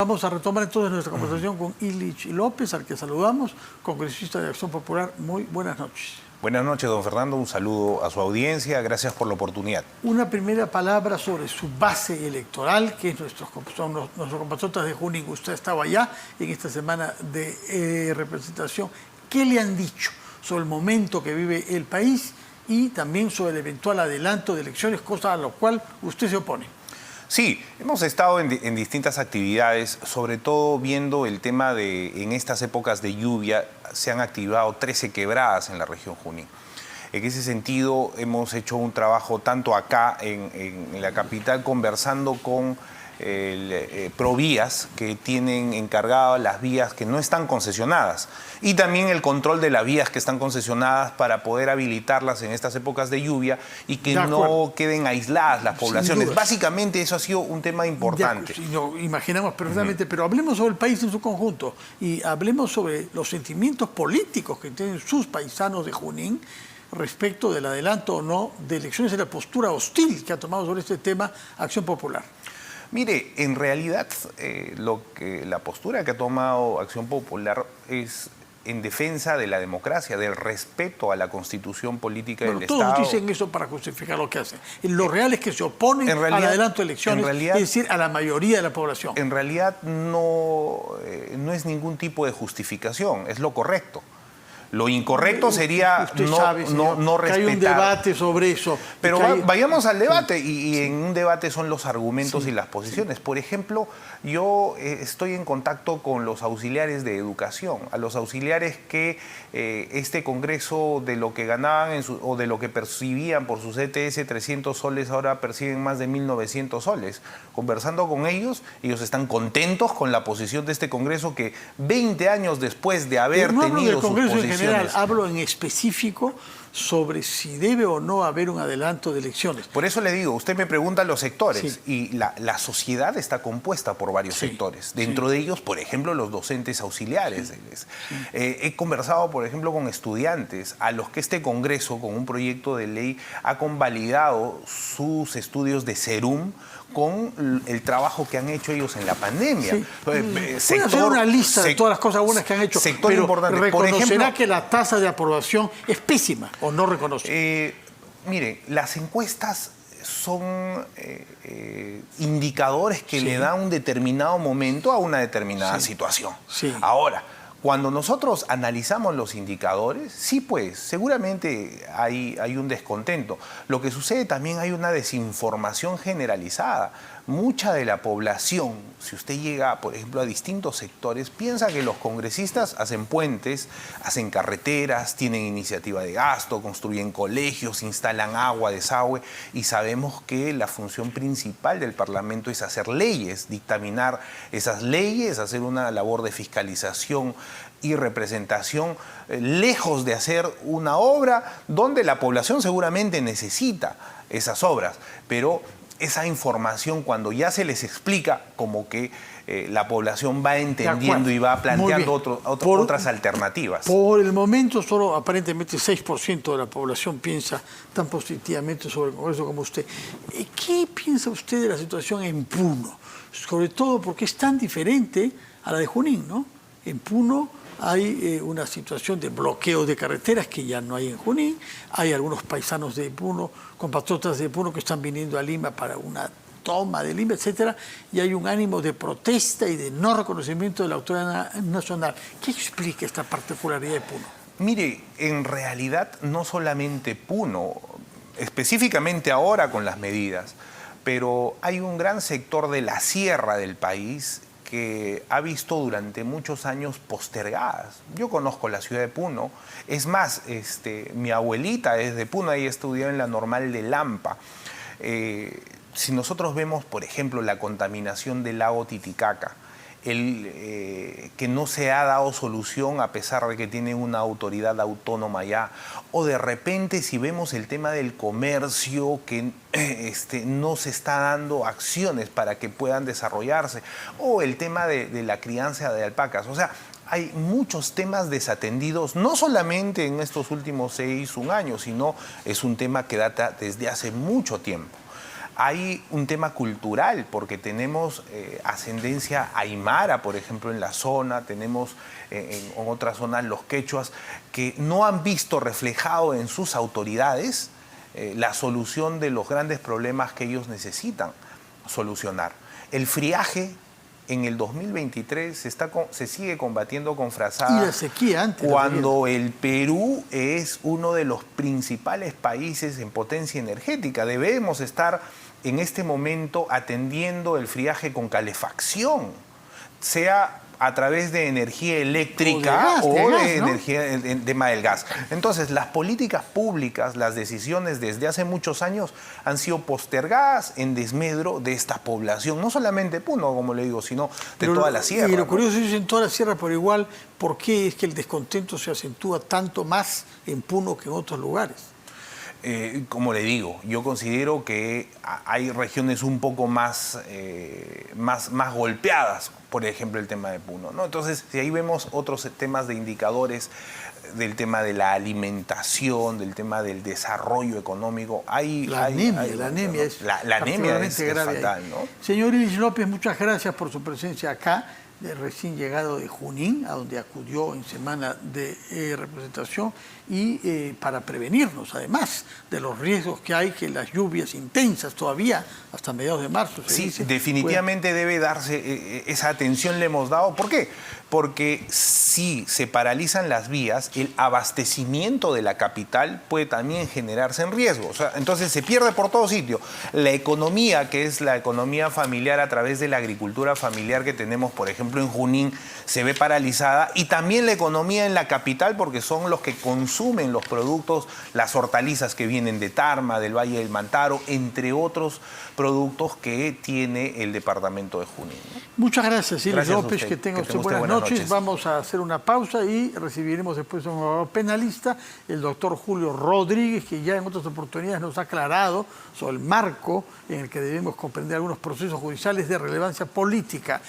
Vamos a retomar entonces nuestra conversación con Illich López, al que saludamos, congresista de Acción Popular. Muy buenas noches. Buenas noches, don Fernando. Un saludo a su audiencia. Gracias por la oportunidad. Una primera palabra sobre su base electoral, que es nuestros compatriotas de Junín. Usted estaba allá en esta semana de representación. ¿Qué le han dicho sobre el momento que vive el país y también sobre el eventual adelanto de elecciones, cosa a la cual usted se opone? Sí, hemos estado en distintas actividades, sobre todo viendo el tema de, en estas épocas de lluvia, se han activado 13 quebradas en la región Junín. En ese sentido, hemos hecho un trabajo tanto acá en la capital, conversando con Provías, que tienen encargadas las vías que no están concesionadas, y también el control de las vías que están concesionadas para poder habilitarlas en estas épocas de lluvia y que no queden aisladas las poblaciones. Básicamente eso ha sido un tema importante. Lo imaginamos perfectamente, pero hablemos sobre el país en su conjunto y hablemos sobre los sentimientos políticos que tienen sus paisanos de Junín respecto del adelanto o no de elecciones y la postura hostil que ha tomado sobre este tema Acción Popular. Mire, en realidad la postura que ha tomado Acción Popular es en defensa de la democracia, del respeto a la constitución política del Estado. Todos dicen eso para justificar lo que hacen. Lo real es que se oponen al adelanto de elecciones, es decir, a la mayoría de la población. En realidad no es ningún tipo de justificación, es lo correcto. Lo incorrecto sería no respetar. Que hay un debate sobre eso. Pero vayamos al debate y en un debate son los argumentos y las posiciones. Por ejemplo, yo estoy en contacto con los auxiliares de educación, a los auxiliares que este Congreso de lo que ganaban o de lo que percibían por sus ETS 300 soles, ahora perciben más de 1.900 soles. Conversando con ellos están contentos con la posición de este Congreso que 20 años después de haber tenido sus posiciones. Hablo en específico sobre si debe o no haber un adelanto de elecciones. Por eso le digo, usted me pregunta los sectores y la sociedad está compuesta por varios sectores. Dentro de ellos, por ejemplo, los docentes auxiliares. He conversado, por ejemplo, con estudiantes a los que este Congreso, con un proyecto de ley, ha convalidado sus estudios de SERUM con el trabajo que han hecho ellos en la pandemia. Puede hacer una lista de todas las cosas buenas que han hecho, pero importante. ¿reconocerá por ejemplo, que la tasa de aprobación es pésima o no reconoce? Mire, las encuestas son indicadores que le dan un determinado momento a una determinada situación. Ahora, cuando nosotros analizamos los indicadores, sí, pues, seguramente hay un descontento. Lo que sucede también, hay una desinformación generalizada. Mucha de la población, si usted llega, por ejemplo, a distintos sectores, piensa que los congresistas hacen puentes, hacen carreteras, tienen iniciativa de gasto, construyen colegios, instalan agua, desagüe, y sabemos que la función principal del Parlamento es hacer leyes, dictaminar esas leyes, hacer una labor de fiscalización y representación, lejos de hacer una obra donde la población seguramente necesita esas obras, pero esa información, cuando ya se les explica, como que la población va entendiendo y va planteando otras alternativas. Por el momento, solo aparentemente 6% de la población piensa tan positivamente sobre el Congreso como usted. ¿Qué piensa usted de la situación en Puno? Sobre todo porque es tan diferente a la de Junín, ¿no? En Puno hay una situación de bloqueo de carreteras que ya no hay en Junín. Hay algunos paisanos de Puno, compatriotas de Puno, que están viniendo a Lima para una toma de Lima, etcétera, y hay un ánimo de protesta y de no reconocimiento de la autoridad nacional. ¿Qué explica esta particularidad de Puno? Mire, en realidad no solamente Puno, específicamente ahora con las medidas, pero hay un gran sector de la sierra del país que ha visto durante muchos años postergadas. Yo conozco la ciudad de Puno, es más, mi abuelita es de Puno, ella estudió en la normal de Lampa. Si nosotros vemos, por ejemplo, la contaminación del lago Titicaca, que no se ha dado solución a pesar de que tiene una autoridad autónoma ya, o de repente si vemos el tema del comercio, que no se está dando acciones para que puedan desarrollarse, o el tema de la crianza de alpacas. O sea, hay muchos temas desatendidos, no solamente en estos últimos 1 año, sino es un tema que data desde hace mucho tiempo. Hay un tema cultural, porque tenemos ascendencia aymara, por ejemplo, en la zona, tenemos en otras zonas los quechuas, que no han visto reflejado en sus autoridades la solución de los grandes problemas que ellos necesitan solucionar. El friaje en el 2023 se sigue combatiendo con frazada. Y la sequía antes. Cuando el Perú es uno de los principales países en potencia energética. Debemos estar en este momento atendiendo el friaje con calefacción, sea a través de energía eléctrica o de energía en tema del gas. Entonces, las políticas públicas, las decisiones desde hace muchos años han sido postergadas en desmedro de esta población, no solamente Puno, como le digo, sino de toda la sierra. Y lo curioso es que en toda la sierra por igual, ¿por qué es que el descontento se acentúa tanto más en Puno que en otros lugares? Como le digo, yo considero que hay regiones un poco más golpeadas, por ejemplo el tema de Puno, ¿no? Entonces, si ahí vemos otros temas de indicadores, del tema de la alimentación, del tema del desarrollo económico, la anemia es fatal, ¿no? Señor Ilich López, muchas gracias por su presencia acá, recién llegado de Junín, a donde acudió en semana de representación, y para prevenirnos, además, de los riesgos que hay, que las lluvias intensas todavía, hasta mediados de marzo, se dice, definitivamente debe darse esa atención, le hemos dado. ¿Por qué? Porque si se paralizan las vías, el abastecimiento de la capital puede también generarse en riesgo. O sea, entonces se pierde por todo sitio. La economía, que es la economía familiar a través de la agricultura familiar que tenemos, por ejemplo, en Junín, se ve paralizada. Y también la economía en la capital, porque son los que consumen los productos, las hortalizas que vienen de Tarma, del Valle del Mantaro, entre otros productos que tiene el departamento de Junín, ¿no? Muchas gracias, Ilich López, que tenga usted buenas noches. Vamos a hacer una pausa y recibiremos después a un abogado penalista, el doctor Julio Rodríguez, que ya en otras oportunidades nos ha aclarado sobre el marco en el que debemos comprender algunos procesos judiciales de relevancia política.